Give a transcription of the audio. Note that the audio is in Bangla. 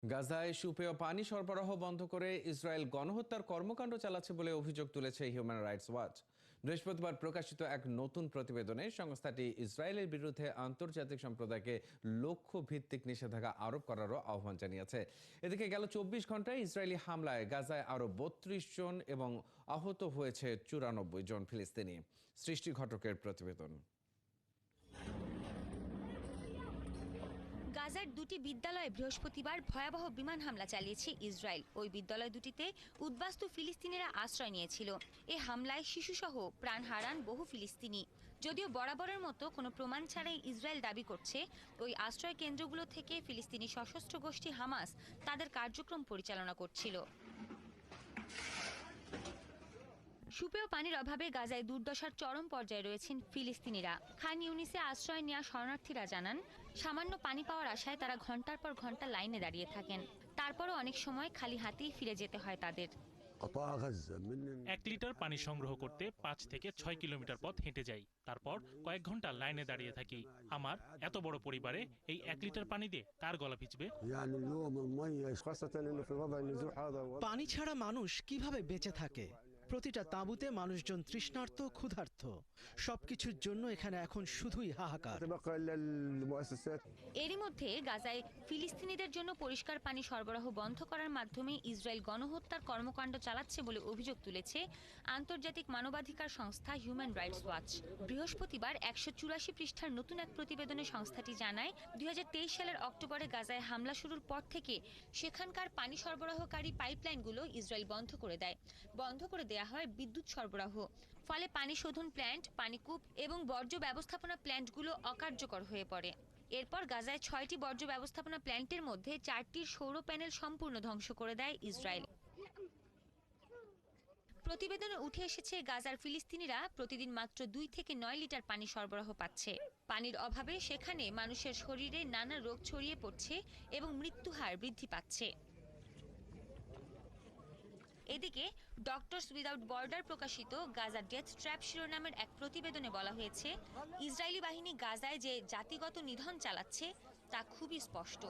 গাজায় সুপেয় পানি সরবরাহ বন্ধ করে ইসরায়েল গণহত্যার কর্মকাণ্ড চালাচ্ছে বলে অভিযোগ তুলেছে হিউম্যান রাইটস ওয়াচ। বৃহস্পতিবার প্রকাশিত এক নতুন প্রতিবেদনে সংস্থাটি ইসরায়েলের বিরুদ্ধে আন্তর্জাতিক সম্প্রদায়কে লক্ষ্য ভিত্তিক নিষেধাজ্ঞা আরোপ করারও আহ্বান জানিয়েছে। এদিকে গেল 24 ঘন্টায় ইসরায়েলি হামলায় গাজায় আরও 32 জন এবং আহত হয়েছে 94 জন ফিলিস্তিনি। সৃষ্টি ঘটকের প্রতিবেদন। গাজার দুটি বিদ্যালয়ে বৃহস্পতিবার ভয়াবহ বিমান হামলা চালিয়েছে ইসরায়েল। ওই বিদ্যালয় দুটিতে উদ্বাস্তু ফিলিস্তিনিরা আশ্রয় নিয়েছিল। এ হামলায় শিশুসহ প্রাণ হারান বহু ফিলিস্তিনি। যদিও বরাবরের মতো কোনো প্রমাণ ছাড়াই ইসরায়েল দাবি করছে ওই আশ্রয় কেন্দ্রগুলো থেকে ফিলিস্তিনি সশস্ত্র গোষ্ঠী হামাস তাদের কার্যক্রম পরিচালনা করছিল। সুপেয় পানির অভাবে গাজায় দুর্দশার চরম পর্যায়ে রয়েছেন ফিলিস্তিনিরা। খান ইউনিসে আশ্রয় নেওয়া শরণার্থীরা জানান, সামান্য পানি পাওয়ার আশায় তারা ঘন্টার পর ঘন্টা লাইনে দাঁড়িয়ে থাকেন। তারপরও অনেক সময় খালি হাতেই ফিরে যেতে হয় তাদের। 1 লিটার পানি সংগ্রহ করতে 5 থেকে 6 কিলোমিটার পথ হেঁটে যাই, তারপর কয়েক ঘন্টা লাইনে দাঁড়িয়ে থাকি। আমার এত বড় পরিবারে এই 1 লিটার পানি দিয়ে কার গলা ভিজবে? পানি ছাড়া মানুষ কিভাবে বেঁচে থাকে? প্রতিটা তাঁবুতে মানুষজন তৃষ্ণার্ত, ক্ষুধার্ত। সবকিছুর জন্য এখানে এখন শুধুই হাহাকার। এরই মধ্যে গাজায় ফিলিস্তিনিদের জন্য পরিষ্কার পানি সরবরাহ বন্ধ করার মাধ্যমে ইসরায়েল গণহত্যার কর্মকাণ্ড চালাচ্ছে বলে অভিযোগ তুলেছে আন্তর্জাতিক মানবাধিকার সংস্থা হিউম্যান রাইটস ওয়াচ। বৃহস্পতিবার 184 পৃষ্ঠার নতুন এক প্রতিবেদনে সংস্থাটি জানায়, 2023 সালের অক্টোবরে গাজায় হামলা শুরুর পর থেকে সেখানকার পানি সরবরাহকারী পাইপলাইনগুলো ইসরায়েল বন্ধ করে দেয়। বন্ধ করে দেয়া হয় বিদ্যুৎ সরবরাহ। ফলে পানি শোধন প্ল্যান্ট, পানিকূপ এবং বর্জ্য ব্যবস্থাপনা প্ল্যান্টগুলো অকার্যকর হয়ে পড়ে। এরপর গাজায় 6টি বর্জ্য ব্যবস্থাপনা প্ল্যান্টের মধ্যে 4টির সৌর প্যানেল সম্পূর্ণ ধ্বংস করে দেয় ইসরায়েল। প্রতিবেদনে উঠে এসেছে, গাজার ফিলিস্তিনিরা প্রতিদিন মাত্র 2 থেকে 9 লিটার পানি সরবরাহ পাচ্ছে। পানির অভাবে সেখানে মানুষের শরীরে নানা রোগ ছড়িয়ে পড়ছে এবং মৃত্যুহার বৃদ্ধি পাচ্ছে। এদিকে ডক্টরস উইদাউট বর্ডার প্রকাশিত গাজা ডেথ ট্র্যাপ শিরোনামের এক প্রতিবেদনে বলা হয়েছে, ইসরায়েলি বাহিনী গাজায় যে জাতিগত নিধন চালাচ্ছে তা খুবই স্পষ্ট।